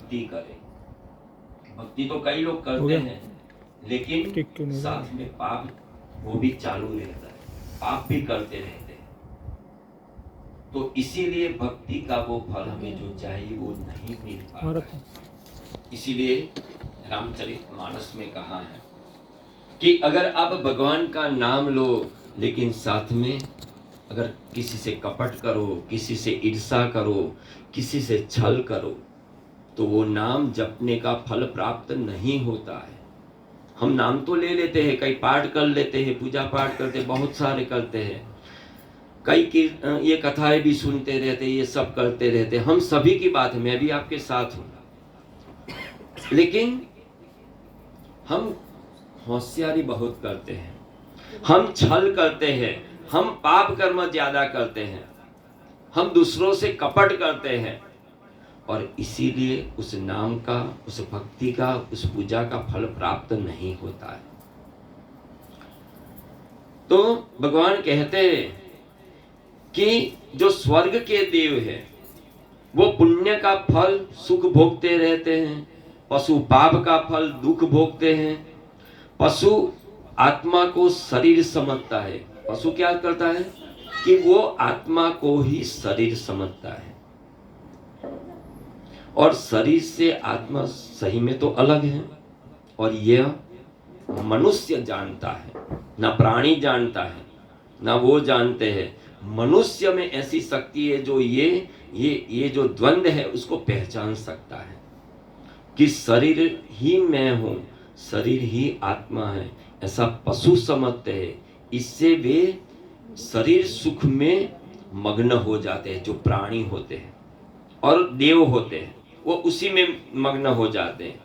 भक्ति करे। भक्ति तो कई लोग करते हैं, लेकिन साथ में पाप वो भी चालू रहता है, पाप भी करते रहते हैं। तो इसीलिए भक्ति का वो फल हमें जो चाहिए वो नहीं मिल पाता है। इसीलिए रामचरितमानस में कहा है कि अगर आप भगवान का नाम लो, लेकिन साथ में अगर किसी से कपट करो, किसी से ईर्षा करो, किसी से छल करो, तो वो नाम जपने का फल प्राप्त नहीं होता है। हम नाम तो ले लेते हैं, कई पाठ कर लेते हैं, पूजा पाठ करते हैं, बहुत सारे करते हैं, कई की ये कथाएं भी सुनते रहते, ये सब करते रहते, हम सभी की बात है, मैं भी आपके साथ हूं। लेकिन हम होशियारी बहुत करते हैं, हम छल करते हैं, हम पाप कर्म ज्यादा करते हैं, हम दूसरों से कपट करते हैं, और इसीलिए उस नाम का, उस भक्ति का, उस पूजा का फल प्राप्त नहीं होता है। तो भगवान कहते हैं कि जो स्वर्ग के देव है वो पुण्य का फल सुख भोगते रहते हैं, पशु पाप का फल दुख भोगते हैं। पशु आत्मा को शरीर समझता है, पशु क्या करता है कि वो आत्मा को ही शरीर समझता है, और शरीर से आत्मा सही में तो अलग है। और यह मनुष्य जानता है, ना प्राणी जानता है, ना वो जानते हैं। मनुष्य में ऐसी शक्ति है जो ये जो द्वंद्व है उसको पहचान सकता है कि शरीर ही मैं हूँ, शरीर ही आत्मा है, ऐसा पशु समझते हैं। इससे वे शरीर सुख में मग्न हो जाते हैं, जो प्राणी होते हैं और देव होते हैं वो उसी में मग्न हो जाते हैं।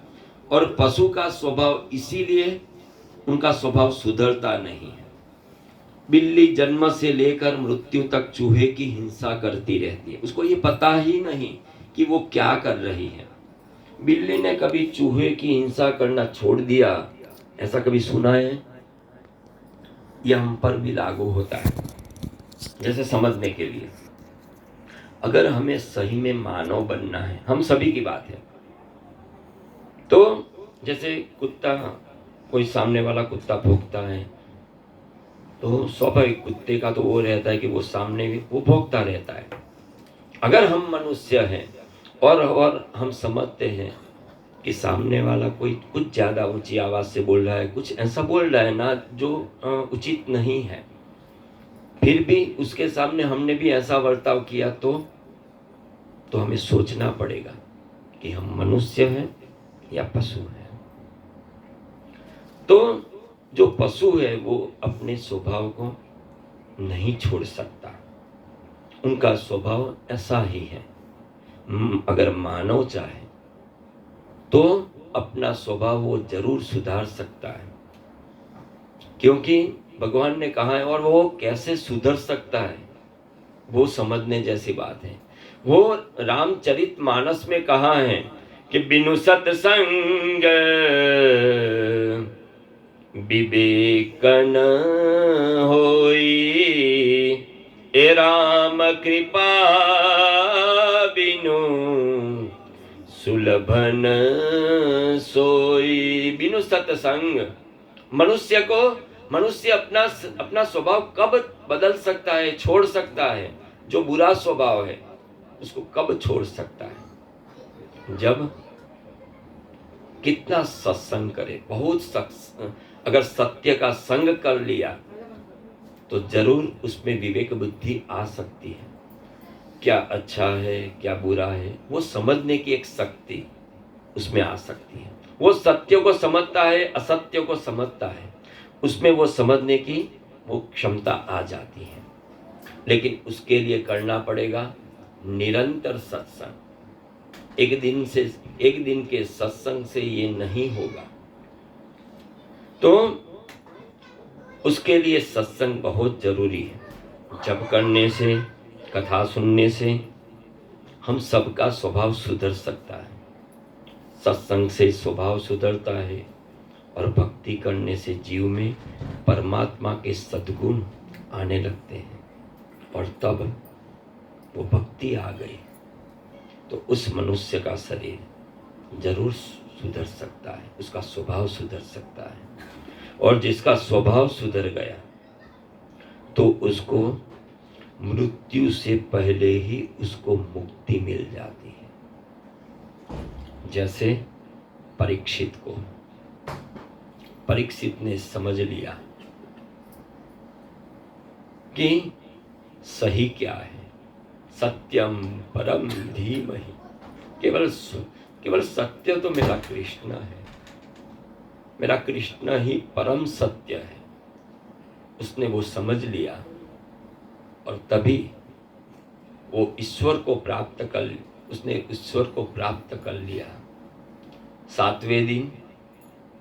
और पशु का स्वभाव, इसीलिए उनका स्वभाव सुधरता नहीं है। बिल्ली जन्म से लेकर मृत्यु तक चूहे की हिंसा करती रहती है, उसको ये पता ही नहीं कि वो क्या कर रही है। बिल्ली ने कभी चूहे की हिंसा करना छोड़ दिया, ऐसा कभी सुना है? यह हम पर भी लागू होता है। जैसे समझने के लिए, अगर हमें सही में मानव बनना है, हम सभी की बात है, तो जैसे कुत्ता, कोई सामने वाला कुत्ता भौंकता है तो स्वाभाविक कुत्ते का तो वो रहता है कि वो सामने भी वो भौंकता रहता है। अगर हम मनुष्य हैं और हम समझते हैं कि सामने वाला कोई कुछ ज़्यादा ऊंची आवाज़ से बोल रहा है, कुछ ऐसा बोल रहा है ना जो उचित नहीं है, फिर भी उसके सामने हमने भी ऐसा बर्ताव किया तो हमें सोचना पड़ेगा कि हम मनुष्य हैं या पशु हैं। तो जो पशु है वो अपने स्वभाव को नहीं छोड़ सकता, उनका स्वभाव ऐसा ही है। अगर मानव चाहे तो अपना स्वभाव वो जरूर सुधार सकता है, क्योंकि भगवान ने कहा है। और वो कैसे सुधर सकता है वो समझने जैसी बात है। वो रामचरितमानस में कहा है कि बिनु सत्संग विवेक न होई, ए राम कृपा बिनु सुलभन सोई। बिनु सत्संग, मनुष्य अपना स्वभाव कब बदल सकता है, छोड़ सकता है? जो बुरा स्वभाव है उसको कब छोड़ सकता है? जब कितना सत्संग करे, अगर सत्य का संग कर लिया तो जरूर उसमें विवेक बुद्धि आ सकती है। क्या अच्छा है क्या बुरा है वो समझने की एक शक्ति उसमें आ सकती है। वो सत्य को समझता है, असत्य को समझता है, उसमें वो समझने की वो क्षमता आ जाती है। लेकिन उसके लिए करना पड़ेगा निरंतर सत्संग। एक दिन के सत्संग से ये नहीं होगा। तो उसके लिए सत्संग बहुत जरूरी है। जप करने से, कथा सुनने से हम सबका स्वभाव सुधर सकता है। सत्संग से स्वभाव सुधरता है और भक्ति करने से जीव में परमात्मा के सद्गुण आने लगते हैं। और तब वो भक्ति आ गई तो उस मनुष्य का शरीर जरूर सुधर सकता है, उसका स्वभाव सुधर सकता है। और जिसका स्वभाव सुधर गया तो उसको मृत्यु से पहले ही उसको मुक्ति मिल जाती है। जैसे परीक्षित ने समझ लिया कि सही क्या है, सत्यम परम धीमहि, केवल सत्य तो मेरा कृष्ण है, मेरा कृष्ण ही परम सत्य है। उसने वो समझ लिया और तभी वो उसने ईश्वर को प्राप्त कर लिया। 7वें दिन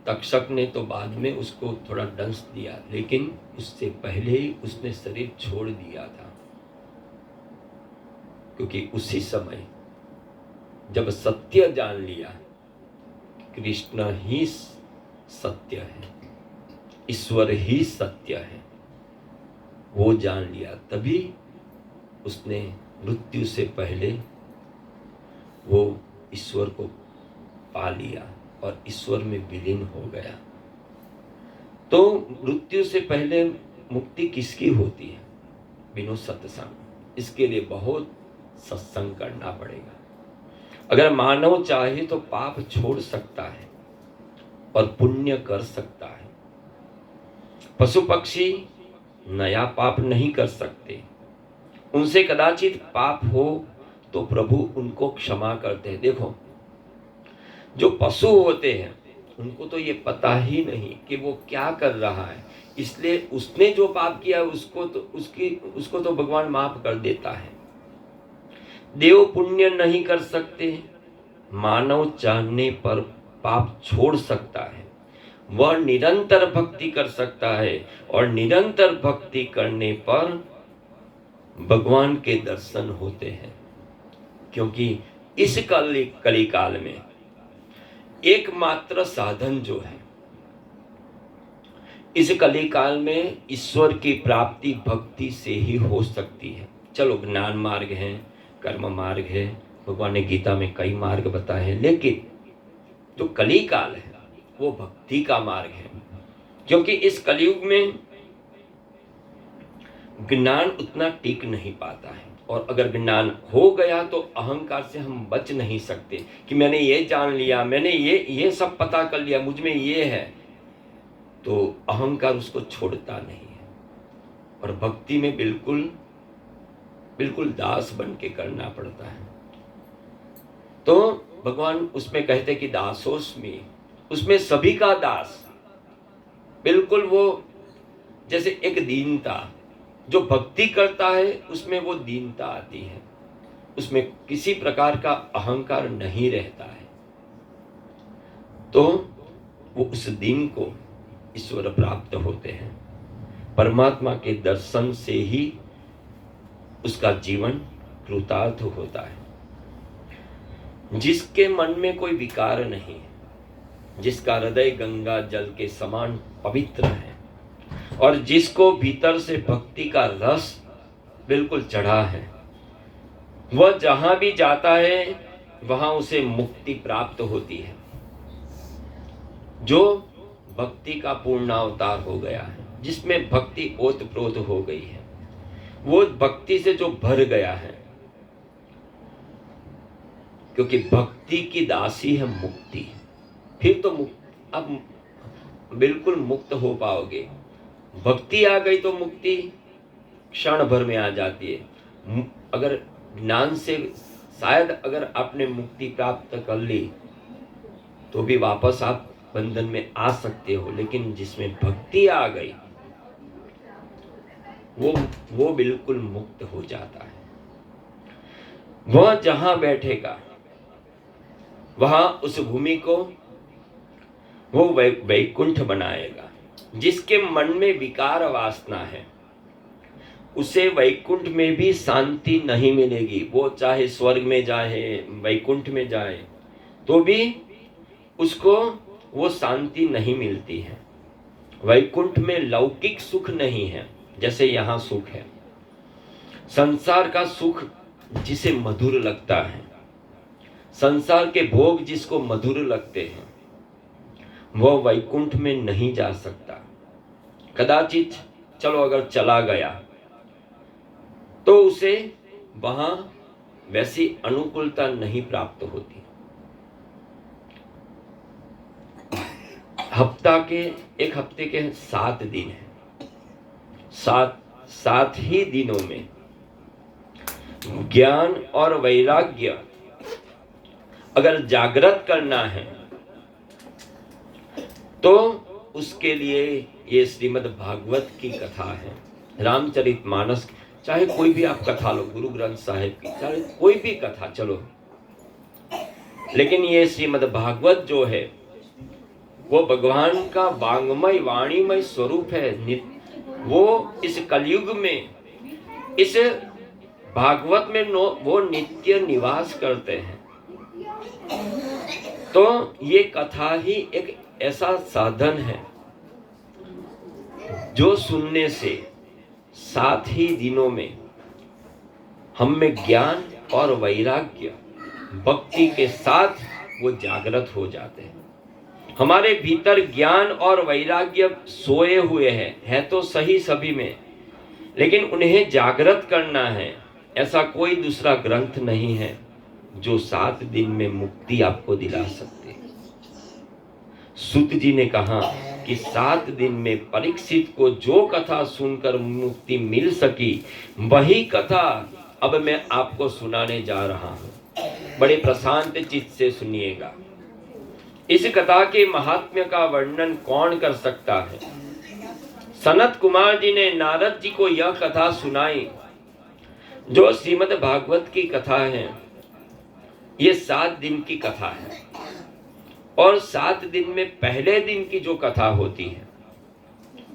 तक्षक ने तो बाद में उसको थोड़ा दंश दिया, लेकिन उससे पहले ही उसने शरीर छोड़ दिया था, क्योंकि उसी समय जब सत्य जान लिया, कृष्ण ही सत्य है, ईश्वर ही सत्य है, वो जान लिया, तभी उसने मृत्यु से पहले वो ईश्वर को पा लिया और ईश्वर में विलीन हो गया। तो मृत्यु से पहले मुक्ति किसकी होती है? बिनु सत्संग। इसके लिए बहुत सत्संग करना पड़ेगा। अगर मानव चाहे तो पाप छोड़ सकता है और पुण्य कर सकता है। पशु पक्षी नया पाप नहीं कर सकते, उनसे कदाचित पाप हो तो प्रभु उनको क्षमा करते हैं। देखो, जो पशु होते हैं उनको तो ये पता ही नहीं कि वो क्या कर रहा है, इसलिए उसने जो पाप किया उसको तो भगवान माफ कर देता है। देव पुण्य नहीं कर सकते, मानव चाहने पर पाप छोड़ सकता है। वह निरंतर भक्ति कर सकता है और निरंतर भक्ति करने पर भगवान के दर्शन होते हैं। क्योंकि इस कली काल में एकमात्र साधन जो है, इस कली काल में ईश्वर की प्राप्ति भक्ति से ही हो सकती है। चलो, ज्ञान मार्ग है, कर्म मार्ग है, भगवान ने गीता में कई मार्ग बताए हैं, लेकिन जो कली काल है वो भक्ति का मार्ग है। क्योंकि इस कलयुग में ज्ञान उतना टिक नहीं पाता है, और अगर ज्ञान हो गया तो अहंकार से हम बच नहीं सकते कि मैंने ये जान लिया, मैंने ये सब पता कर लिया, मुझ में ये है, तो अहंकार उसको छोड़ता नहीं है। और भक्ति में बिल्कुल दास बन के करना पड़ता है। तो भगवान उसमें कहते कि दासोस्मि, उसमें सभी का दास, बिल्कुल वो जैसे एक दीनता, जो भक्ति करता है उसमें वो दीनता आती है, उसमें किसी प्रकार का अहंकार नहीं रहता है। तो वो उस दिन को ईश्वर प्राप्त होते हैं। परमात्मा के दर्शन से ही उसका जीवन कृतार्थ होता है। जिसके मन में कोई विकार नहीं है, जिसका हृदय गंगा जल के समान पवित्र है, और जिसको भीतर से भक्ति का रस बिल्कुल चढ़ा है, वह जहां भी जाता है वहां उसे मुक्ति प्राप्त होती है। जो भक्ति का पूर्ण अवतार हो गया है, जिसमें भक्ति ओतप्रोत हो गई है, वो भक्ति से जो भर गया है, क्योंकि भक्ति की दासी है मुक्ति, फिर तो अब बिल्कुल मुक्त हो पाओगे। भक्ति आ गई तो मुक्ति क्षण भर में आ जाती है। अगर ज्ञान से शायद अगर आपने मुक्ति प्राप्त कर ली तो भी वापस आप बंधन में आ सकते हो, लेकिन जिसमें भक्ति आ गई वो बिल्कुल मुक्त हो जाता है। वह जहां बैठेगा वहां उस भूमि को वो वैकुंठ बनाएगा। जिसके मन में विकार वासना है उसे वैकुंठ में भी शांति नहीं मिलेगी। वो चाहे स्वर्ग में जाए, वैकुंठ में जाए, तो भी उसको वो शांति नहीं मिलती है। वैकुंठ में लौकिक सुख नहीं है जैसे यहाँ सुख है। संसार का सुख जिसे मधुर लगता है, संसार के भोग जिसको मधुर लगते हैं वह वैकुंठ में नहीं जा सकता। कदाचित चलो अगर चला गया तो उसे वहां वैसी अनुकूलता नहीं प्राप्त होती। एक हफ्ते के 7 दिन है। सात ही दिनों में ज्ञान और वैराग्य अगर जागृत करना है तो उसके लिए ये श्रीमद् भागवत की कथा है। रामचरितमानस, चाहे कोई भी आप कथा लो, गुरु ग्रंथ साहिब की, चाहे कोई भी कथा चलो, लेकिन ये श्रीमद् भागवत जो है वो भगवान का वांगमय वाणीमय स्वरूप है। वो इस कलयुग में इस भागवत में वो नित्य निवास करते हैं। तो ये कथा ही एक ऐसा साधन है जो सुनने से 7 ही दिनों में हम में ज्ञान और वैराग्य भक्ति के साथ वो जागृत हो जाते हैं। हमारे भीतर ज्ञान और वैराग्य सोए हुए हैं तो सही सभी में, लेकिन उन्हें जागृत करना है। ऐसा कोई दूसरा ग्रंथ नहीं है जो 7 दिन में मुक्ति आपको दिला सकते। सूत जी ने कहा कि 7 दिन में परीक्षित को जो कथा सुनकर मुक्ति मिल सकी वही कथा अब मैं आपको सुनाने जा रहा हूं। बड़े प्रशांत चित्त से सुनिएगा। इस कथा के महात्म्य का वर्णन कौन कर सकता है? सनत कुमार जी ने नारद जी को यह कथा सुनाई जो श्रीमद् भागवत की कथा है। ये 7 दिन की कथा है और 7 दिन में पहले दिन की जो कथा होती है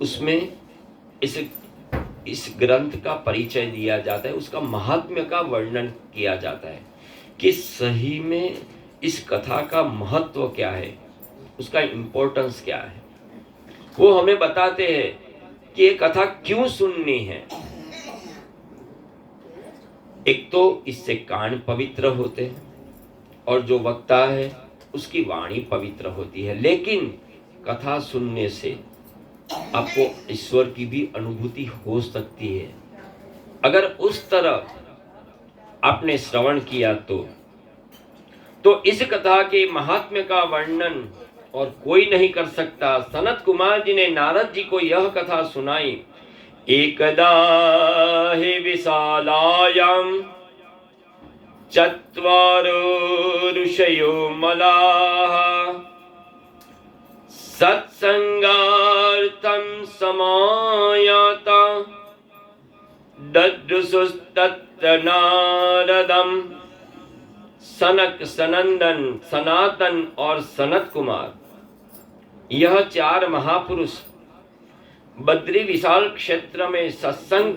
उसमें इस ग्रंथ का परिचय दिया जाता है, उसका महात्म्य का वर्णन किया जाता है कि सही में इस कथा का महत्व क्या है, उसका इम्पोर्टेंस क्या है। वो हमें बताते हैं कि ये कथा क्यों सुननी है। एक तो इससे कान पवित्र होते हैं और जो वक्ता है उसकी वाणी पवित्र होती है, लेकिन कथा सुनने से आपको ईश्वर की भी अनुभूति हो सकती है। अगर उस तरह आपने श्रवण किया तो इस कथा के महात्म्य का वर्णन और कोई नहीं कर सकता। सनत कुमार जी ने नारद जी को यह कथा सुनाई। एकदा हि विशालायां चत्वारो ऋषयो मलाः सत्संगार्थं समायाता ददृशुस्तत्र नारदम्। सनक, सनंदन, सनातन और सनत कुमार, यह 4 महापुरुष बद्री विशाल क्षेत्र में सत्संग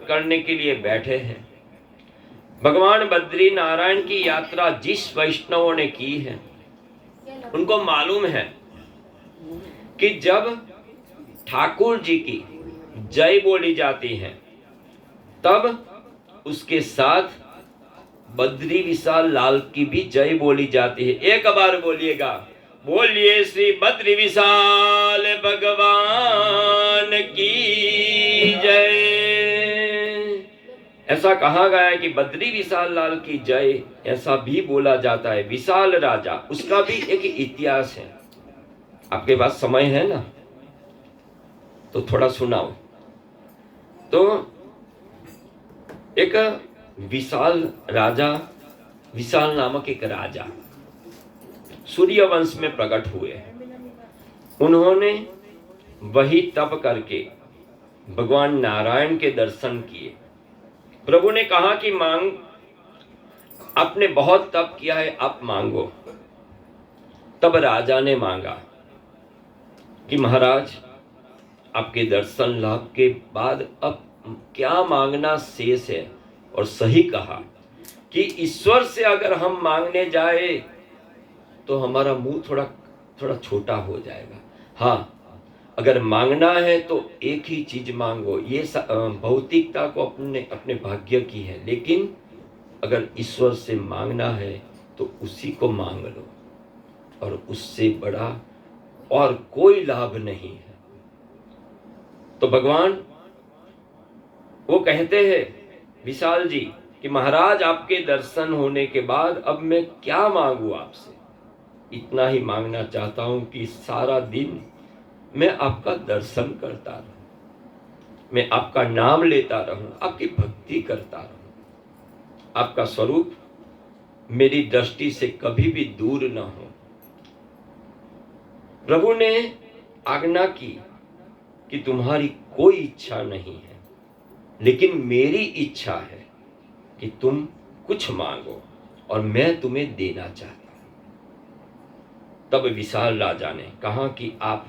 करने के लिए बैठे हैं। भगवान बद्री नारायण की यात्रा जिस वैष्णवों ने की है उनको मालूम है कि जब ठाकुर जी की जय बोली जाती है तब उसके साथ बद्री विशाल लाल की भी जय बोली जाती है। एक बार बोलिएगा, बोलिए श्री बद्री विशाल भगवान की जय। ऐसा कहा गया है कि बद्री विशाल लाल की जय, ऐसा भी बोला जाता है। विशाल राजा, उसका भी एक इतिहास है। आपके पास समय है ना, तो थोड़ा सुनाओ। तो एक विशाल राजा, विशाल नामक एक राजा सूर्य वंश में प्रकट हुए हैं। उन्होंने वही तप करके भगवान नारायण के दर्शन किए। प्रभु ने कहा कि मांग, आपने बहुत तप किया है, आप मांगो। तब राजा ने मांगा कि महाराज, आपके दर्शन लाभ के बाद अब क्या मांगना शेष है। और सही कहा कि ईश्वर से अगर हम मांगने जाए तो हमारा मुंह थोड़ा छोटा हो जाएगा। हाँ, अगर मांगना है तो एक ही चीज मांगो। ये भौतिकता को अपने भाग्य की है, लेकिन अगर ईश्वर से मांगना है तो उसी को मांग लो, और उससे बड़ा और कोई लाभ नहीं है। तो भगवान वो कहते हैं विशाल जी कि महाराज आपके दर्शन होने के बाद अब मैं क्या मांगू आपसे, इतना ही मांगना चाहता हूं कि सारा दिन मैं आपका दर्शन करता रहूं, मैं आपका नाम लेता रहूं, आपकी भक्ति करता रहूं, आपका स्वरूप मेरी दृष्टि से कभी भी दूर न हो। प्रभु ने आज्ञा की कि तुम्हारी कोई इच्छा नहीं है, लेकिन मेरी इच्छा है कि तुम कुछ मांगो और मैं तुम्हें देना चाहता हूं। तब विशाल राजा ने कहा कि आप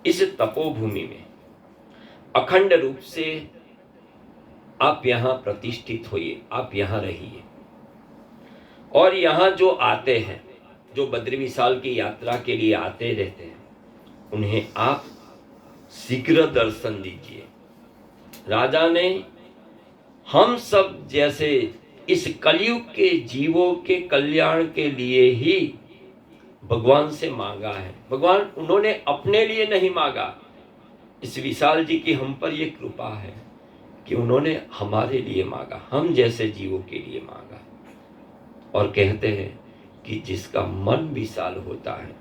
इस तपोभूमि में अखंड रूप से आप यहां प्रतिष्ठित होइए, आप यहां रहिए, और यहां जो आते हैं, जो बद्री विशाल की यात्रा के लिए आते रहते हैं, उन्हें आप शीघ्र दर्शन दीजिए। राजा ने हम सब जैसे इस कलयुग के जीवों के कल्याण के लिए ही भगवान से मांगा है। भगवान उन्होंने अपने लिए नहीं मांगा। इस विशाल जी की हम पर यह कृपा है कि उन्होंने हमारे लिए मांगा, हम जैसे जीवों के लिए मांगा। और कहते हैं कि जिसका मन विशाल होता है,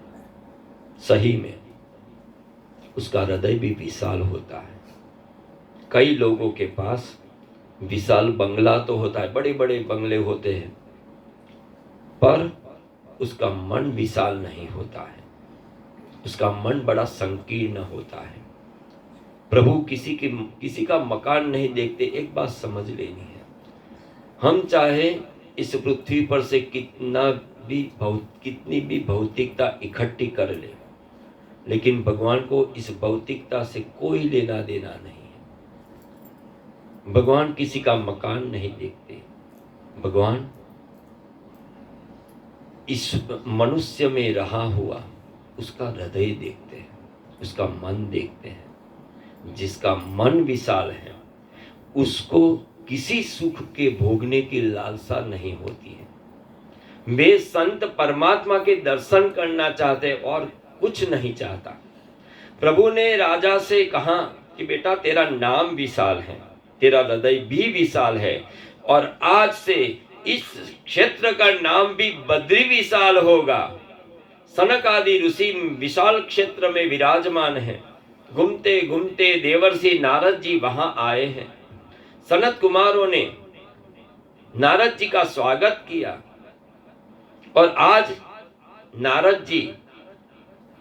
सही में उसका हृदय भी विशाल होता है। कई लोगों के पास विशाल बंगला तो होता है, बड़े बड़े बंगले होते हैं, पर उसका मन विशाल नहीं होता है, उसका मन बड़ा संकीर्ण होता है। प्रभु किसी का मकान नहीं देखते। एक बात समझ लेनी है, हम चाहे इस पृथ्वी पर से कितनी भी भौतिकता इकट्ठी कर ले, लेकिन भगवान को इस भौतिकता से कोई लेना देना नहीं है। भगवान किसी का मकान नहीं देखते। भगवान इस मनुष्य में रहा हुआ उसका हृदय देखते हैं, उसका मन देखते हैं। जिसका मन विशाल है उसको किसी सुख के भोगने की लालसा नहीं होती है। वे संत परमात्मा के दर्शन करना चाहते और कुछ नहीं चाहता। प्रभु ने राजा से कहा कि बेटा तेरा नाम विशाल है, तेरा हृदय भी विशाल है, और आज से इस क्षेत्र का नाम भी बद्री विशाल होगा। सनक आदि ऋषि विशाल क्षेत्र में विराजमान है। घूमते घूमते देवर्षि नारद जी वहां आए हैं। सनत कुमारों ने नारद जी का स्वागत किया, और आज नारद जी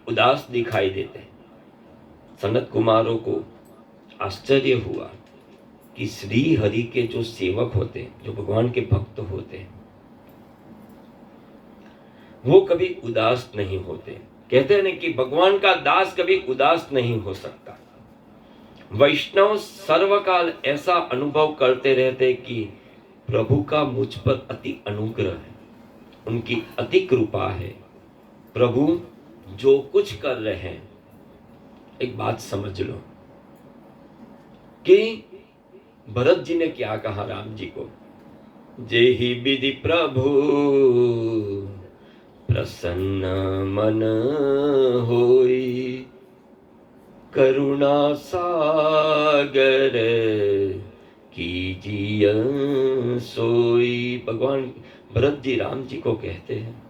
उदास दिखाई देते हैं। सनत कुमारों को आश्चर्य हुआ कि श्री हरि के जो सेवक होते हैं, जो भगवान के भक्त होते हैं, वो कभी उदास नहीं होते। कहते हैं कि भगवान का दास कभी उदास नहीं हो सकता। वैष्णव सर्वकाल ऐसा अनुभव करते रहते कि प्रभु का मुझ पर अति अनुग्रह है, उनकी अति कृपा है। प्रभु जो कुछ कर रहे हैं, एक बात समझ लो कि भरत जी ने क्या कहा राम जी को, जेहि विधि प्रभु प्रसन्न मन होई, करुणा सागर कीजिए सोई। भगवान भरत जी राम जी को कहते हैं,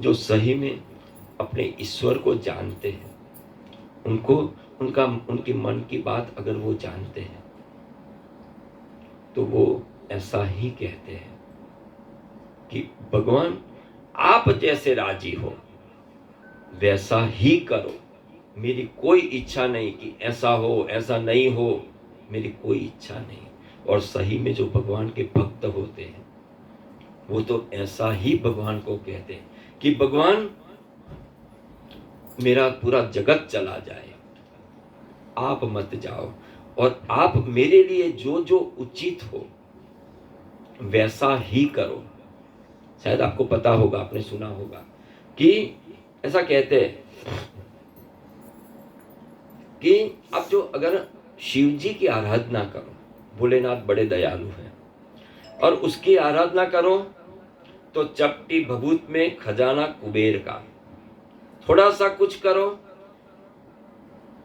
जो सही में अपने ईश्वर को जानते हैं, उनकी मन की बात अगर वो जानते हैं, तो वो ऐसा ही कहते हैं कि भगवान आप जैसे राजी हो वैसा ही करो, मेरी कोई इच्छा नहीं कि ऐसा हो ऐसा नहीं हो, मेरी कोई इच्छा नहीं। और सही में जो भगवान के भक्त होते हैं वो तो ऐसा ही भगवान को कहते हैं कि भगवान मेरा पूरा जगत चला जाए, आप मत जाओ, और आप मेरे लिए जो जो उचित हो वैसा ही करो। शायद आपको पता होगा, आपने सुना होगा कि ऐसा कहते हैं कि आप जो अगर शिव जी की आराधना करो, भोलेनाथ बड़े दयालु हैं, और उसकी आराधना करो तो चपटी भभूत में खजाना कुबेर का। थोड़ा सा कुछ करो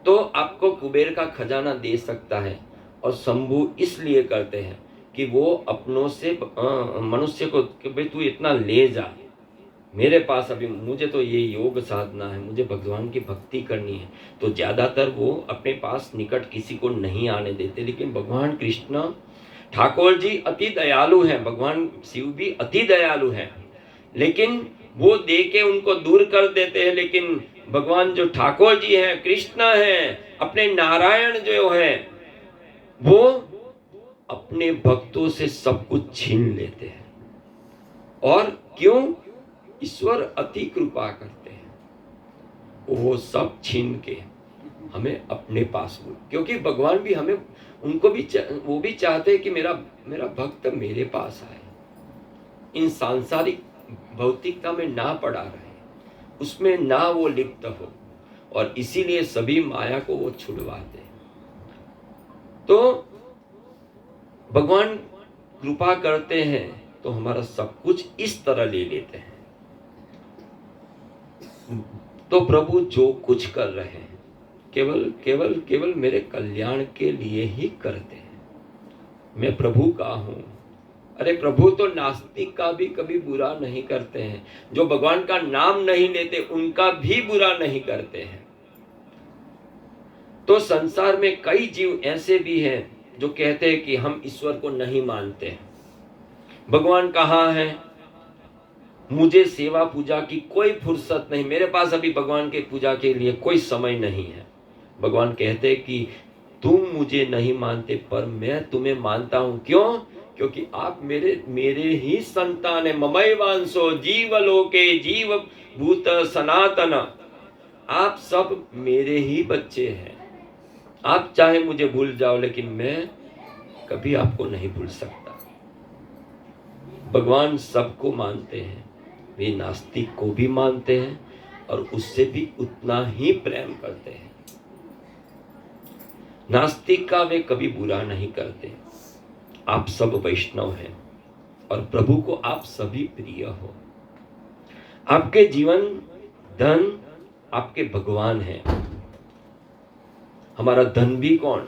तो आपको कुबेर का खजाना दे सकता है। और शंभु इसलिए करते हैं कि वो अपनों से मनुष्य को कि भाई तू इतना ले जा, मेरे पास अभी मुझे तो ये योग साधना है, मुझे भगवान की भक्ति करनी है। तो ज़्यादातर वो अपने पास निकट किसी को नहीं आने देते। लेकिन भगवान कृष्ण ठाकुर जी अति दयालु हैं, भगवान शिव भी अति दयालु हैं, लेकिन वो दे के उनको दूर कर देते हैं। लेकिन भगवान जो ठाकुर जी हैं, कृष्ण हैं, अपने नारायण जो है, वो अपने भक्तों से सब कुछ छीन लेते हैं। और क्यों? ईश्वर अति कृपा करते हैं, वो सब छीन के हमें अपने पास हो। क्योंकि भगवान भी हमें, उनको भी वो भी चाहते हैं कि मेरा भक्त मेरे पास आए, इन सांसारिक भौतिकता में ना पड़ा रहे, उसमें ना वो लिप्त हो। और इसीलिए सभी माया को वो छुड़वाते हैं। तो भगवान कृपा करते हैं तो हमारा सब कुछ इस तरह ले लेते हैं। तो प्रभु जो कुछ कर रहे हैं केवल केवल केवल मेरे कल्याण के लिए ही करते हैं। मैं प्रभु का हूं। अरे प्रभु तो नास्तिक का भी कभी बुरा नहीं करते हैं, जो भगवान का नाम नहीं लेते उनका भी बुरा नहीं करते हैं। तो संसार में कई जीव ऐसे भी हैं जो कहते हैं कि हम ईश्वर को नहीं मानते, भगवान कहाँ है, मुझे सेवा पूजा की कोई फुर्सत नहीं, मेरे पास अभी भगवान के पूजा के लिए कोई समय नहीं है। भगवान कहते हैं कि तुम मुझे नहीं मानते पर मैं तुम्हें मानता हूं। क्यों? क्योंकि आप मेरे ही संतान है। ममैवांशो जीवलोके जीव भूत सनातन, आप सब मेरे ही बच्चे हैं। आप चाहे मुझे भूल जाओ, लेकिन मैं कभी आपको नहीं भूल सकता। भगवान सबको मानते हैं, वे नास्तिक को भी मानते हैं और उससे भी उतना ही प्रेम करते हैं। नास्तिक का वे कभी बुरा नहीं करते। आप सब वैष्णव हैं और प्रभु को आप सभी प्रिय हो। आपके जीवन धन आपके भगवान हैं। हमारा धन भी कौन?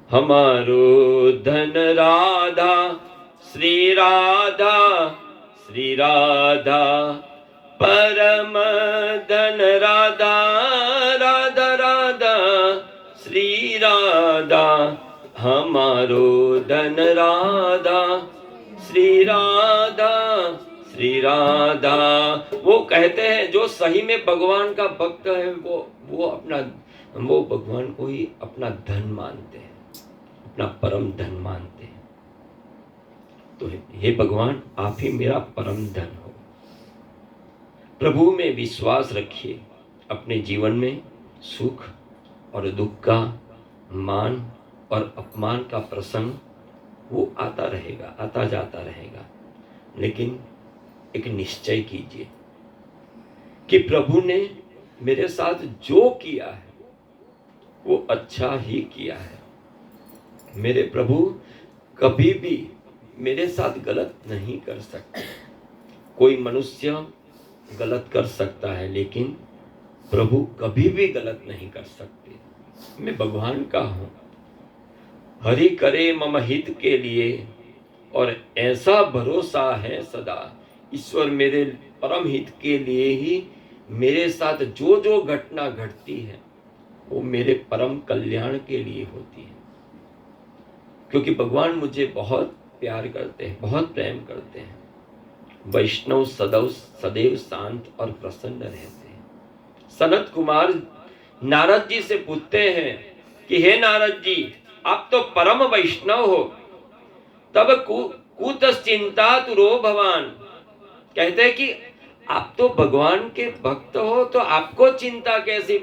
हमारो धन राधा, श्री राधा, श्री राधा, परम धन राधा, राधा राधा, श्री राधा, हमारो धन राधा, श्री राधा, श्री राधा। वो कहते हैं जो सही में भगवान का भक्त है वो भगवान को ही अपना धन मानते हैं, अपना परम धन मानते हैं। तो हे भगवान, आप ही मेरा परम धन हो। प्रभु में विश्वास रखिए। अपने जीवन में सुख और दुख का, मान और अपमान का प्रसंग वो आता रहेगा, आता जाता रहेगा। लेकिन एक निश्चय कीजिए कि प्रभु ने मेरे साथ जो किया है वो अच्छा ही किया है। मेरे प्रभु कभी भी मेरे साथ गलत नहीं कर सकते। कोई मनुष्य गलत कर सकता है लेकिन प्रभु कभी भी गलत नहीं कर सकते। मैं भगवान का हूं। हरि करे मम हित के लिए, और ऐसा भरोसा है सदा, ईश्वर मेरे परम हित के लिए ही मेरे साथ जो जो घटना घटती है वो मेरे परम कल्याण के लिए होती है। क्योंकि भगवान मुझे बहुत प्यार करते हैं, बहुत प्रेम करते हैं। वैष्णव सदैव शांत और प्रसन्न रहते हैं। सनत कुमार नारद जी से पूछते हैं कि हे नारद जी, आप तो परम वैष्णव हो, तब कुतश्चिंता तुरो भवान। कहते हैं कि आप तो भगवान के भक्त हो तो आपको चिंता कैसी?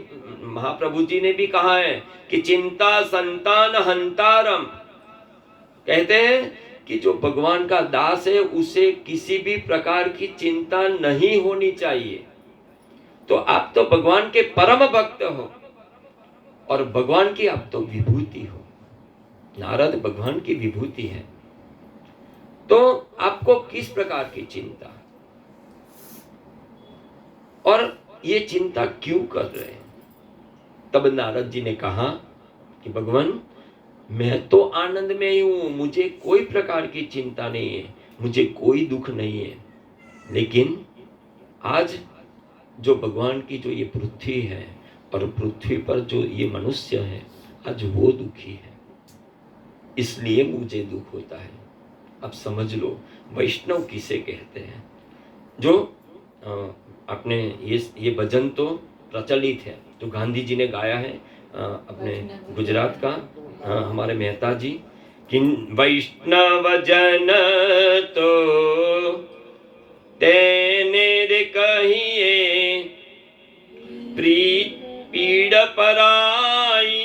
महाप्रभु जी ने भी कहा है कि चिंता संतान हंतारम। कहते हैं कि जो भगवान का दास है उसे किसी भी प्रकार की चिंता नहीं होनी चाहिए। तो आप तो भगवान के परम भक्त हो और भगवान की आप तो विभूति हो। नारद भगवान की विभूति है। तो आपको किस प्रकार की चिंता, और ये चिंता क्यों कर रहे हैं? तब नारद जी ने कहा कि भगवान, मैं तो आनंद में ही हूं, मुझे कोई प्रकार की चिंता नहीं है, मुझे कोई दुख नहीं है। लेकिन आज जो भगवान की जो ये पृथ्वी है और पृथ्वी पर जो ये मनुष्य है, आज वो दुखी है, इसलिए मुझे दुख होता है। अब समझ लो वैष्णव किसे कहते हैं। जो अपने ये भजन तो प्रचलित है, जो गांधी जी ने गाया है अपने गुजरात का, हमारे मेहता जी, कि वैष्णव जन तो तेने रे कहिए प्रीत पीड़ पराई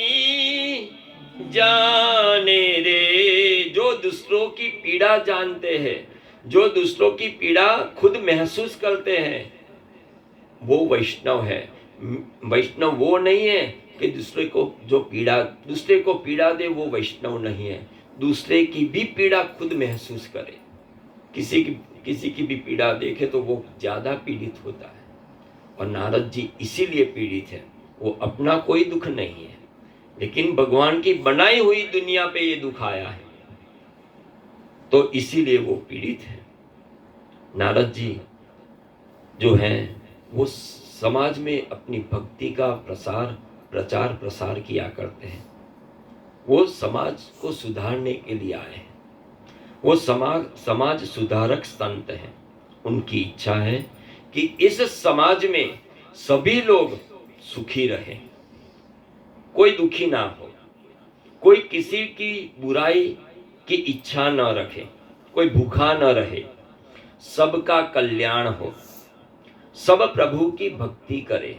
जाने रे। जो दूसरों की पीड़ा जानते हैं, जो दूसरों की पीड़ा खुद महसूस करते हैं, वो वैष्णव है। वैष्णव वो नहीं है कि दूसरे को पीड़ा दे, वो वैष्णव नहीं है। दूसरे की भी पीड़ा खुद महसूस करे, किसी की भी पीड़ा देखे तो वो ज्यादा पीड़ित होता है। और नारद जी इसीलिए पीड़ित है, वो अपना कोई दुख नहीं है, लेकिन भगवान की बनाई हुई दुनिया पे ये दुख आया है, तो इसीलिए वो पीड़ित है। नारद जी जो हैं वो समाज में अपनी भक्ति का प्रचार प्रसार किया करते हैं। वो समाज को सुधारने के लिए आए हैं। वो समाज सुधारक संत हैं। उनकी इच्छा है कि इस समाज में सभी लोग सुखी रहें, कोई दुखी ना हो, कोई किसी की बुराई की इच्छा न रखे, कोई भूखा न रहे, सबका कल्याण हो, सब प्रभु की भक्ति करे,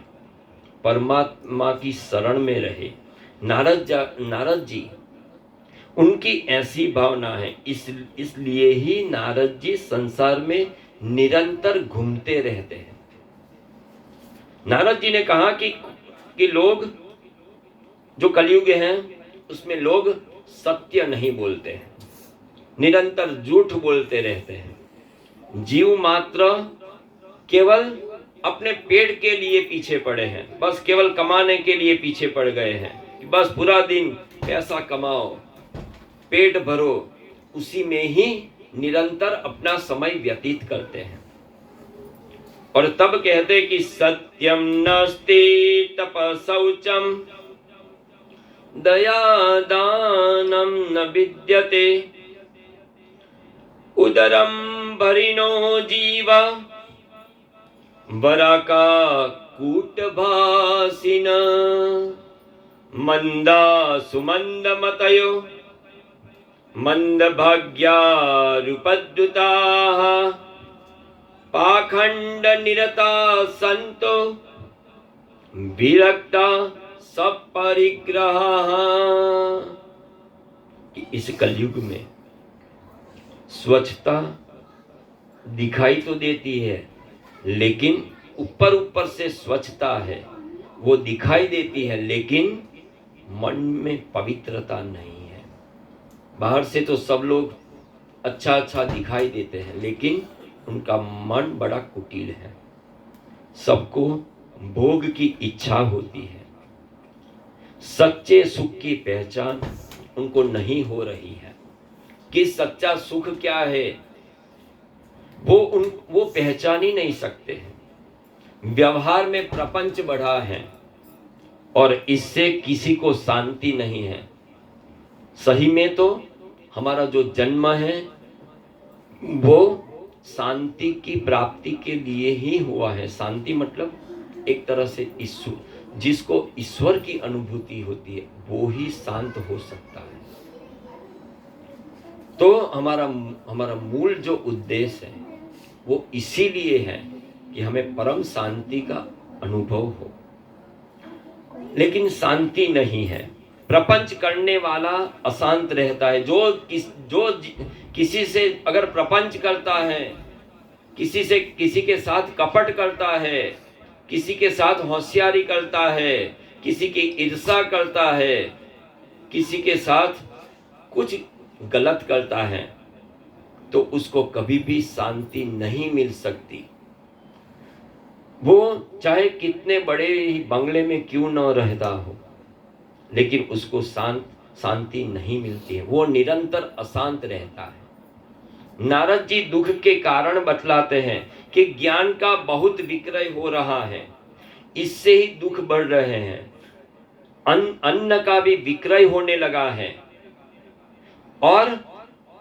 परमात्मा की शरण में रहे। नारद जी उनकी ऐसी भावना है, इसलिए ही नारद जी संसार में निरंतर घूमते रहते हैं। नारद जी ने कहा कि लोग जो कलयुग हैं उसमें लोग सत्य नहीं बोलते हैं, निरंतर झूठ बोलते रहते हैं। जीव मात्र केवल अपने पेट के लिए पीछे पड़े हैं, बस केवल कमाने के लिए पीछे पड़ गए हैं। बस पूरा दिन पैसा कमाओ, पेट भरो, उसी में ही निरंतर अपना समय व्यतीत करते हैं। और तब कहते कि सत्यम नास्ति तप शौचम दया दानम न विद्यते उदरम भरिनो जीवा वराका कूटभासिन मंदा सुमंद मतयो मंद भाग्यारुपद्युताः पाखंड निरता संतो विरक्ता सपरिग्रह। इस कलयुग में स्वच्छता दिखाई तो देती है, लेकिन ऊपर से स्वच्छता है वो दिखाई देती है, लेकिन मन में पवित्रता नहीं है। बाहर से तो सब लोग अच्छा दिखाई देते हैं, लेकिन उनका मन बड़ा कुटिल है। सबको भोग की इच्छा होती है, सच्चे सुख की पहचान उनको नहीं हो रही है कि सच्चा सुख क्या है, वो पहचान ही नहीं सकते हैं। व्यवहार में प्रपंच बढ़ा है और इससे किसी को शांति नहीं है। सही में तो हमारा जो जन्म है वो शांति की प्राप्ति के लिए ही हुआ है। शांति मतलब एक तरह से ईश्वर, जिसको ईश्वर की अनुभूति होती है वो ही शांत हो सकता है। तो हमारा मूल जो उद्देश्य है वो इसीलिए है कि हमें परम शांति का अनुभव हो, लेकिन शांति नहीं है। प्रपंच करने वाला अशांत रहता है। जो किसी से अगर प्रपंच करता है, किसी के साथ कपट करता है, किसी के साथ होशियारी करता है, किसी की ईर्ष्या करता है, किसी के साथ कुछ गलत करता है, तो उसको कभी भी शांति नहीं मिल सकती। वो चाहे कितने बड़े ही बंगले में क्यों न रहता हो, लेकिन उसको शांति नहीं मिलती है, वो निरंतर अशांत रहता है। नारद जी दुख के कारण बतलाते हैं कि ज्ञान का बहुत विक्रय हो रहा है, इससे ही दुख बढ़ रहे हैं। अन्न का भी विक्रय होने लगा है। और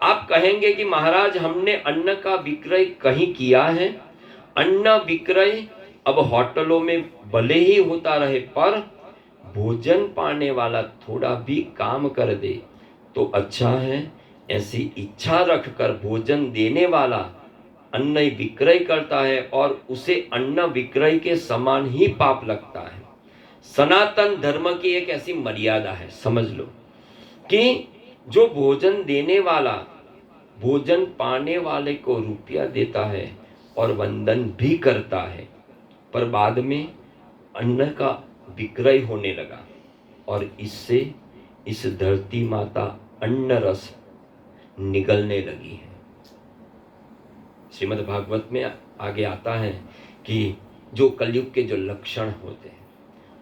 आप कहेंगे कि महाराज हमने अन्न का विक्रय कहीं किया है? अन्न विक्रय अब होटलों में भले ही होता रहे, पर भोजन पाने वाला थोड़ा भी काम कर दे तो अच्छा है। ऐसी इच्छा रखकर भोजन देने वाला अन्न विक्रय करता है और उसे अन्न विक्रय के समान ही पाप लगता है। सनातन धर्म की एक ऐसी मर्यादा है, समझ लो, कि जो भोजन देने वाला भोजन पाने वाले को रुपया देता है और वंदन भी करता है, पर बाद में अन्न का विक्रय होने लगा और इससे इस धरती माता अन्न रस निगलने लगी है। श्रीमद् भागवत में आगे आता है कि जो कलयुग के जो लक्षण होते हैं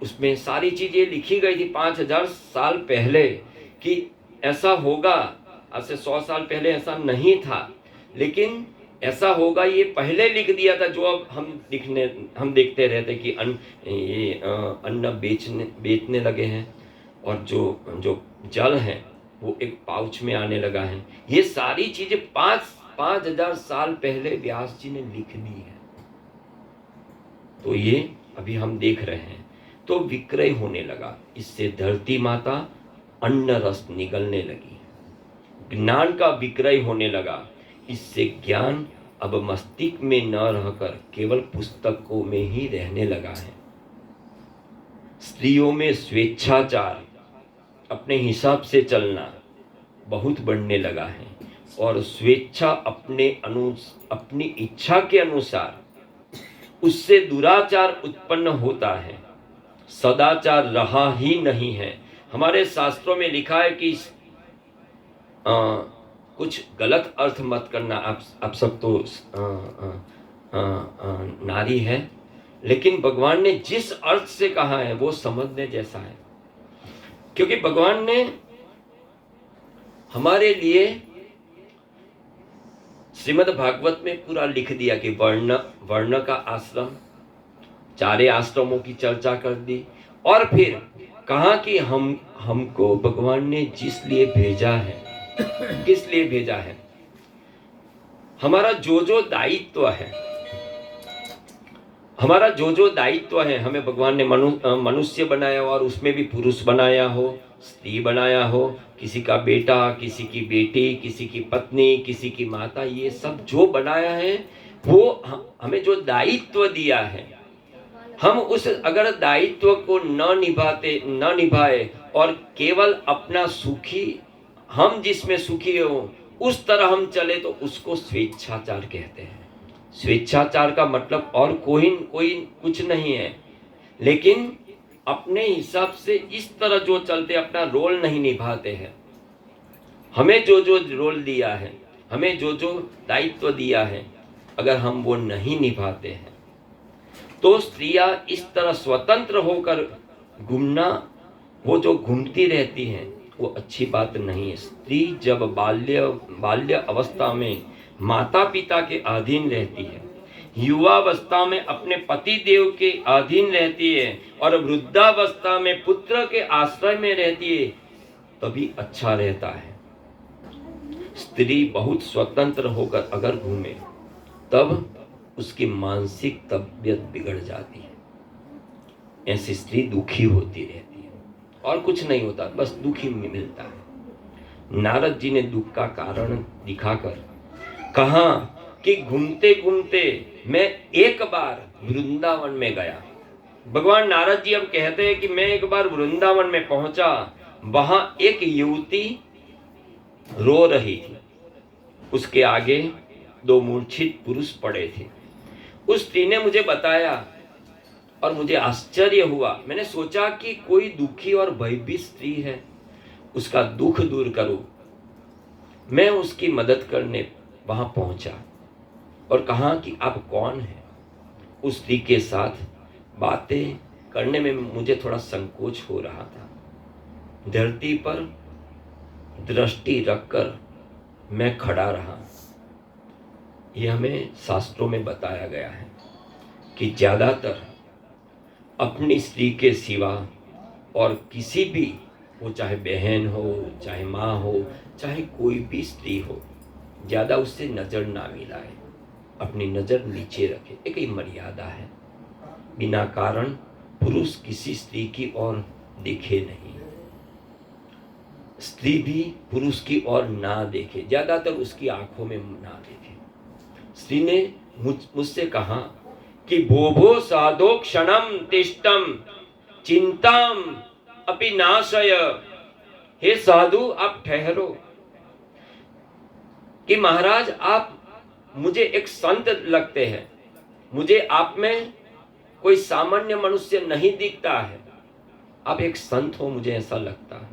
उसमें सारी चीजें लिखी गई थी 5000 साल पहले कि ऐसा होगा। आज से 100 साल पहले ऐसा नहीं था, लेकिन ऐसा होगा ये पहले लिख दिया था। जो अब हम देखते रहते कि अन्न बेचने लगे हैं और जो जल है वो एक पाउच में आने लगा है। ये सारी चीजें 5000 साल पहले व्यास जी ने लिख दी है। तो ये अभी हम देख रहे हैं, तो विक्रय होने लगा, इससे धरती माता अन्न रस निगलने लगी। ज्ञान का विक्रय होने लगा, इससे ज्ञान अब मस्तिष्क में न रहकर केवल पुस्तकों में ही रहने लगा है। स्त्रियों में स्वेच्छाचार, अपने हिसाब से चलना बहुत बढ़ने लगा है और स्वेच्छा अपनी इच्छा के अनुसार, उससे दुराचार उत्पन्न होता है। सदाचार रहा ही नहीं है। हमारे शास्त्रों में लिखा है कि कुछ गलत अर्थ मत करना। आप सब तो नारी है, लेकिन भगवान ने जिस अर्थ से कहा है वो समझने जैसा है, क्योंकि भगवान ने हमारे लिए श्रीमद् भागवत में पूरा लिख दिया कि वर्ण का आश्रम, 4 आश्रमों की चर्चा कर दी और फिर कहा कि हमको भगवान ने जिस लिए भेजा है, किस लिए भेजा है, हमारा जो दायित्व है, हमारा जो दायित्व है, हमें भगवान ने मनुष्य बनाया और उसमें भी पुरुष बनाया हो, स्त्री बनाया हो, किसी का बेटा, किसी की बेटी, किसी की पत्नी, किसी की माता, ये सब जो बनाया है वो हमें जो दायित्व दिया है, हम उस अगर दायित्व को न निभाए और केवल अपना सुखी, हम जिसमें सुखी हो उस तरह हम चले तो उसको स्वेच्छाचार कहते हैं। स्वेच्छाचार का मतलब और कोई कुछ नहीं है, लेकिन अपने हिसाब से इस तरह जो चलते, अपना रोल नहीं निभाते हैं। हमें जो रोल दिया है, हमें जो दायित्व दिया है, अगर हम वो नहीं निभाते हैं तो स्त्रियां इस तरह स्वतंत्र होकर घूमना, वो जो घूमती रहती हैं, वो अच्छी बात नहीं है। स्त्री जब बाल्य अवस्था में माता पिता के अधीन रहती है, युवावस्था में अपने पति देव के अधीन रहती है और वृद्धावस्था में पुत्र के आश्रय में रहती है, तभी अच्छा रहता है। स्त्री बहुत स्वतंत्र होकर अगर घूमे तब उसकी मानसिक तबीयत बिगड़ जाती है। ऐसी स्त्री दुखी होती रहती है और कुछ नहीं होता, बस दुखी मिलता है। नारद जी ने दुख का कारण दिखाकर कहा कि घूमते घूमते मैं एक बार वृंदावन में गया। भगवान नारद जी अब कहते हैं कि मैं एक बार वृंदावन में पहुंचा, वहां एक युवती रो रही थी, उसके आगे 2 मूर्छित पुरुष पड़े थे। उस स्त्री ने मुझे बताया और मुझे आश्चर्य हुआ। मैंने सोचा कि कोई दुखी और भयभीत स्त्री है, उसका दुख दूर करूं। मैं उसकी मदद करने वहां पहुंचा और कहा कि आप कौन हैं। उस स्त्री के साथ बातें करने में मुझे थोड़ा संकोच हो रहा था। धरती पर दृष्टि रखकर मैं खड़ा रहा। यह हमें शास्त्रों में बताया गया है कि ज़्यादातर अपनी स्त्री के सिवा और किसी भी, वो चाहे बहन हो, चाहे माँ हो, चाहे कोई भी स्त्री हो, ज़्यादा उससे नज़र ना मिलाए, अपनी नज़र नीचे रखे। एक ही मर्यादा है। बिना कारण पुरुष किसी स्त्री की ओर देखे नहीं, स्त्री भी पुरुष की ओर ना देखे, ज़्यादातर उसकी आंखों में ना देखे। स्त्री ने मुझसे कहा कि भो साधो क्षणम तिष्ठम चिंताम अपि नाशय। हे साधु, आप ठहरो। कि महाराज, आप मुझे एक संत लगते हैं, मुझे आप में कोई सामान्य मनुष्य नहीं दिखता है, आप एक संत हो, मुझे ऐसा लगता है।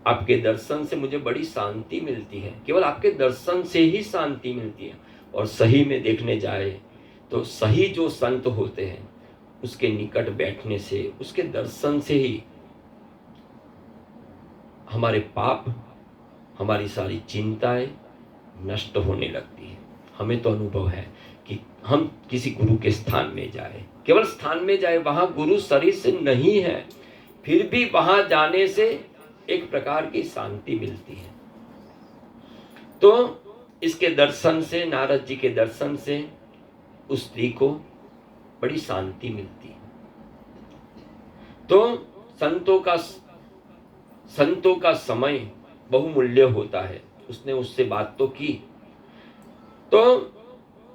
आपके दर्शन से मुझे बड़ी शांति मिलती है, केवल आपके दर्शन से ही शांति मिलती है। और सही में देखने जाए तो सही जो संत होते हैं, उसके निकट बैठने से, उसके दर्शन से ही हमारे पाप, हमारी सारी चिंताएं नष्ट होने लगती है। हमें तो अनुभव है कि हम किसी गुरु के स्थान में जाए, केवल स्थान में जाए, वहां गुरु शरीर से नहीं है, फिर भी वहां जाने से एक प्रकार की शांति मिलती है। तो इसके दर्शन से, नारद जी के दर्शन से उस स्त्री को बड़ी शांति मिलती है। तो संतों का समय बहुमूल्य होता है। उसने उससे बात तो की, तो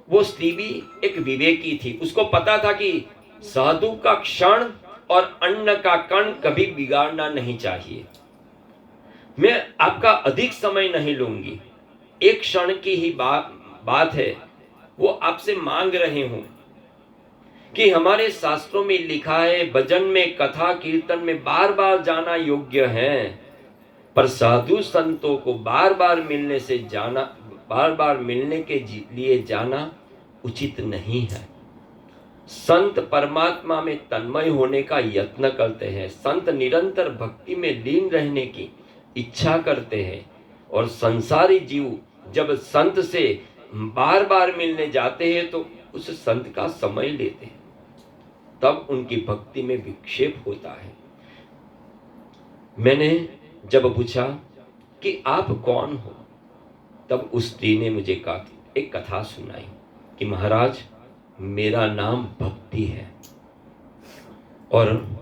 वो स्त्री भी एक विवेकी थी। उसको पता था कि साधु का क्षण और अन्न का कण कभी बिगाड़ना नहीं चाहिए। मैं आपका अधिक समय नहीं लूंगी, एक क्षण की ही बात है। वो आपसे मांग रहे हूं कि हमारे शास्त्रों में लिखा है, भजन में, कथा कीर्तन में बार बार जाना योग्य है, पर साधु संतों को बार बार मिलने से जाना, बार बार मिलने के लिए जाना उचित नहीं है। संत परमात्मा में तन्मय होने का यत्न करते हैं, संत निरंतर भक्ति में लीन रहने की इच्छा करते हैं, और संसारी जीव जब संत से बार बार मिलने जाते हैं तो उस संत का समय लेते हैं, तब उनकी भक्ति में विक्षेप होता है। मैंने जब पूछा कि आप कौन हो, तब उस स्त्री ने मुझे एक कथा सुनाई कि महाराज, मेरा नाम भक्ति है, और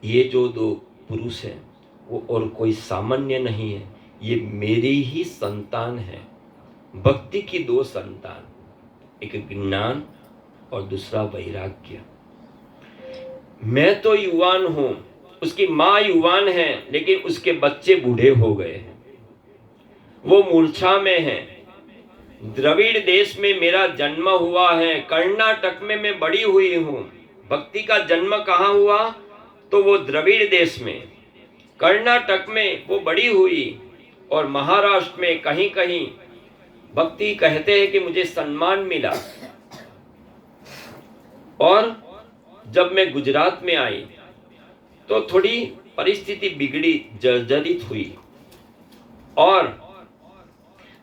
ये जो दो पुरुष हैं वो और कोई सामान्य नहीं है, ये मेरी ही संतान है। भक्ति की दो संतान, एक ज्ञान और दूसरा वैराग्य। मैं तो युवान हूं, उसकी माँ युवान है, लेकिन उसके बच्चे बूढ़े हो गए हैं, वो मूर्छा में है। द्रविड़ देश में मेरा जन्म हुआ है, कर्नाटक में मैं बड़ी हुई हूं। भक्ति का जन्म कहाँ हुआ? तो वो द्रविड़ देश में, कर्नाटक में वो बड़ी हुई, और महाराष्ट्र में कहीं कहीं भक्ति कहते हैं कि मुझे सम्मान मिला। और जब मैं गुजरात में आई तो थोड़ी परिस्थिति बिगड़ी, जर्जरित हुई, और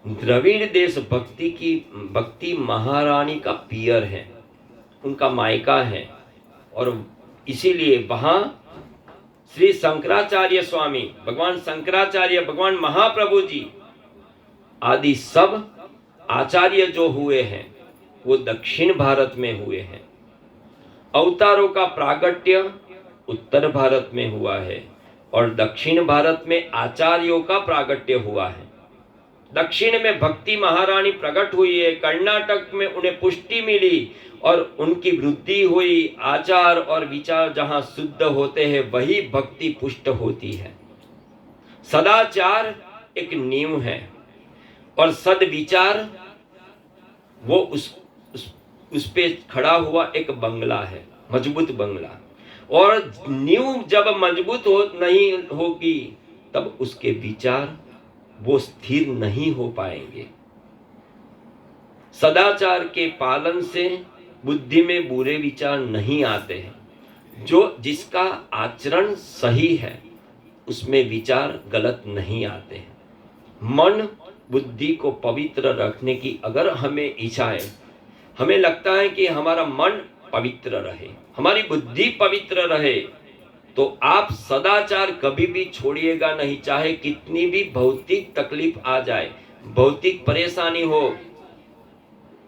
द्रविड़ देश भक्ति महारानी का पियर है, उनका मायका है, और इसीलिए वहां श्री शंकराचार्य स्वामी, भगवान शंकराचार्य, भगवान महाप्रभु जी आदि सब आचार्य जो हुए हैं वो दक्षिण भारत में हुए हैं। अवतारों का प्रागट्य उत्तर भारत में हुआ है, और दक्षिण भारत में आचार्यों का प्रागट्य हुआ है। दक्षिण में भक्ति महारानी प्रकट हुई है, कर्नाटक में उन्हें पुष्टि मिली और उनकी वृद्धि हुई। आचार और विचार जहां शुद्ध होते हैं वही भक्ति पुष्ट होती है। सदाचार एक नींव है, और सद्विचार वो उस पे खड़ा हुआ एक बंगला है, मजबूत बंगला। और नींव जब मजबूत नहीं होगी तब उसके विचार वो स्थिर नहीं हो पाएंगे। सदाचार के पालन से बुद्धि में बुरे विचार नहीं आते हैं। जो जिसका आचरण सही है उसमें विचार गलत नहीं आते हैं। मन बुद्धि को पवित्र रखने की अगर हमें इच्छा है, हमें लगता है कि हमारा मन पवित्र रहे, हमारी बुद्धि पवित्र रहे, तो आप सदाचार कभी भी छोड़िएगा नहीं। चाहे कितनी भी भौतिक तकलीफ आ जाए, भौतिक परेशानी हो,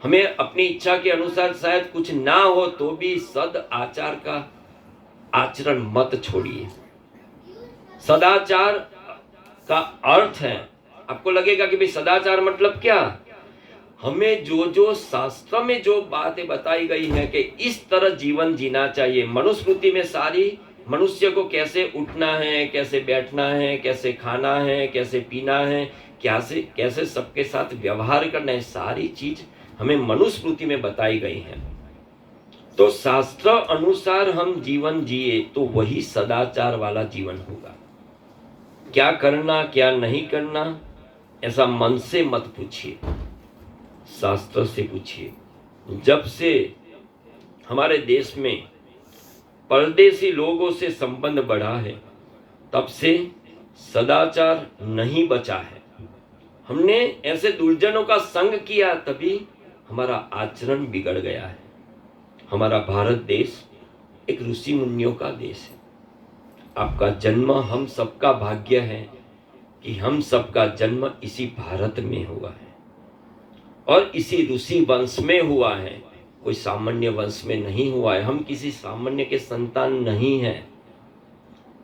हमें अपनी इच्छा के अनुसार शायद कुछ ना हो, तो भी सद आचार का आचरण मत छोड़िए। सदाचार का अर्थ है, आपको लगेगा कि भाई सदाचार मतलब क्या, हमें जो जो शास्त्र में जो बातें बताई गई हैं कि इस तरह जीवन जीना चाहिए। मनुस्मृति में सारी मनुष्य को कैसे उठना है, कैसे बैठना है, कैसे खाना है, कैसे पीना है, कैसे सबके साथ व्यवहार करना है, सारी चीज हमें मनुस्मृति में बताई गई है। तो शास्त्र अनुसार हम जीवन जिए तो वही सदाचार वाला जीवन होगा। क्या करना क्या नहीं करना ऐसा मन से मत पूछिए, शास्त्र से पूछिए। जब से हमारे देश में परदेशी लोगों से संबंध बढ़ा है तब से सदाचार नहीं बचा है। हमने ऐसे दुर्जनों का संग किया तभी हमारा आचरण बिगड़ गया है। हमारा भारत देश एक ऋषि मुनियों का देश है। आपका जन्म हम सबका भाग्य है कि हम सबका जन्म इसी भारत में हुआ है और इसी ऋषि वंश में हुआ है, कोई सामान्य वंश में नहीं हुआ है। हम किसी सामान्य के संतान नहीं हैं।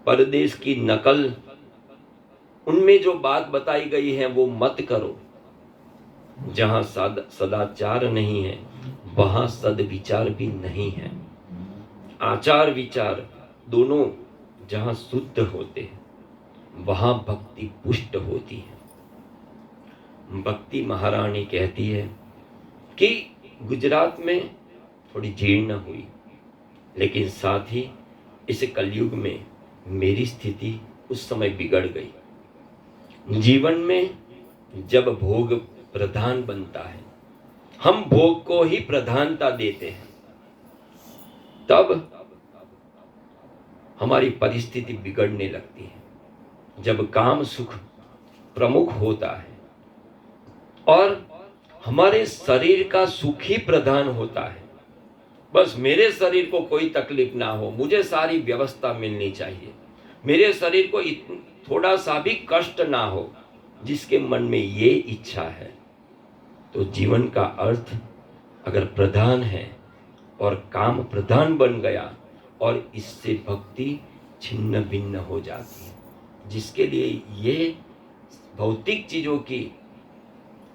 परदेश की नकल, उनमें जो बात बताई गई है वो मत करो। जहां सदाचार नहीं है वहां सदविचार भी नहीं है। आचार विचार दोनों जहां शुद्ध होते हैं वहां भक्ति पुष्ट होती है। भक्ति महारानी कहती है कि गुजरात में थोड़ी जीर्ण हुई, लेकिन साथ ही इस कलयुग में मेरी स्थिति उस समय बिगड़ गई। जीवन में जब भोग प्रधान बनता है, हम भोग को ही प्रधानता देते हैं, तब हमारी परिस्थिति बिगड़ने लगती है। जब काम सुख प्रमुख होता है और हमारे शरीर का सुख ही प्रधान होता है, बस मेरे शरीर को कोई तकलीफ ना हो, मुझे सारी व्यवस्था मिलनी चाहिए, मेरे शरीर को थोड़ा सा भी कष्ट ना हो, जिसके मन में ये इच्छा है, तो जीवन का अर्थ अगर प्रधान है और काम प्रधान बन गया और इससे भक्ति छिन्न भिन्न हो जाती है। जिसके लिए ये भौतिक चीज़ों की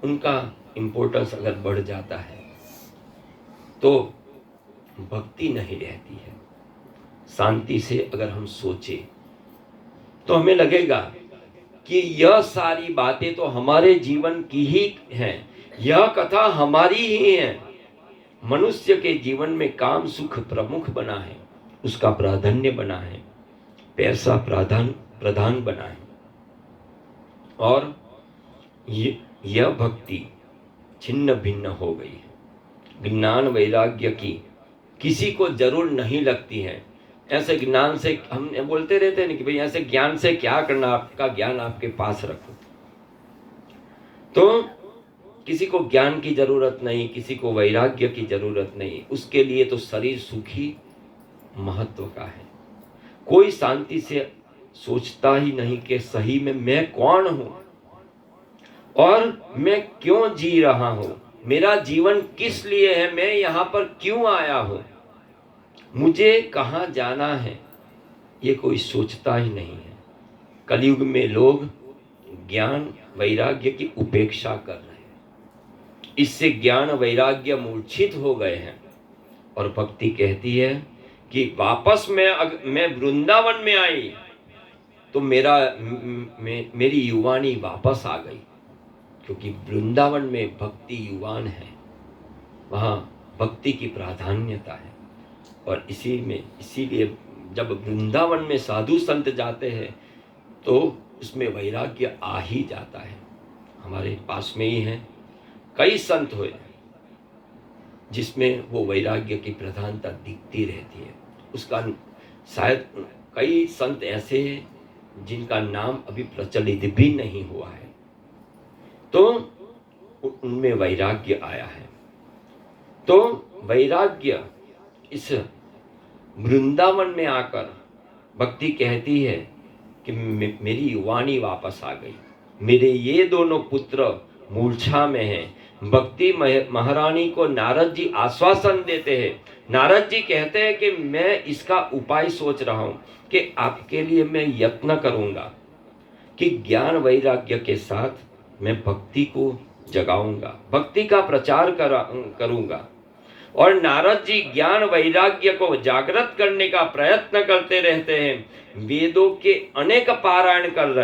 उनका इम्पोर्टेंस अगर बढ़ जाता है तो भक्ति नहीं रहती है। शांति से अगर हम सोचें तो हमें लगेगा कि यह सारी बातें तो हमारे जीवन की ही हैं, यह कथा हमारी ही है। मनुष्य के जीवन में काम सुख प्रमुख बना है, उसका प्राधान्य बना है, पैसा प्रधान बना है, और यह भक्ति छिन्न भिन्न हो गई है। ज्ञान वैराग्य की किसी को जरूर नहीं लगती है। ऐसे ज्ञान से हम बोलते रहते हैं कि भाई ऐसे ज्ञान से क्या करना, आपका ज्ञान आपके पास रखो। तो किसी को ज्ञान की जरूरत नहीं, किसी को वैराग्य की जरूरत नहीं, उसके लिए तो शरीर सुखी महत्व का है। कोई शांति से सोचता ही नहीं कि सही में मैं कौन हूं और मैं क्यों जी रहा हूं, मेरा जीवन किस लिए है, मैं यहां पर क्यों आया हूं, मुझे कहां जाना है, ये कोई सोचता ही नहीं है। कलयुग में लोग ज्ञान वैराग्य की उपेक्षा कर रहे हैं, इससे ज्ञान वैराग्य मूर्छित हो गए हैं। और भक्ति कहती है कि वापस मैं वृंदावन में आई तो मेरी युवानी वापस आ गई, क्योंकि वृंदावन में भक्ति युवान है, वहाँ भक्ति की प्राधान्यता है। और इसीलिए जब वृंदावन में साधु संत जाते हैं तो उसमें वैराग्य आ ही जाता है। हमारे पास में ही है, कई संत हुए, जिसमें वो वैराग्य की प्रधानता दिखती रहती है। उसका शायद कई संत ऐसे हैं जिनका नाम अभी प्रचलित भी नहीं हुआ है, तो उनमें वैराग्य आया है। तो वैराग्य इस वृंदावन में आकर भक्ति कहती है कि मेरी वाणी वापस आ गई, मेरे ये दोनों पुत्र मूर्छा में हैं। भक्ति महारानी को नारद जी आश्वासन देते हैं। नारद जी कहते हैं कि मैं इसका उपाय सोच रहा हूं कि आपके लिए मैं यत्न करूंगा कि ज्ञान वैराग्य के साथ मैं भक्ति को जगाऊंगा, भक्ति का प्रचार करूंगा। और नारद जी ज्ञान वैराग्य को जागृत करने का प्रयत्न करते रहते हैं। वेदों के अनेक पारायण कर रहे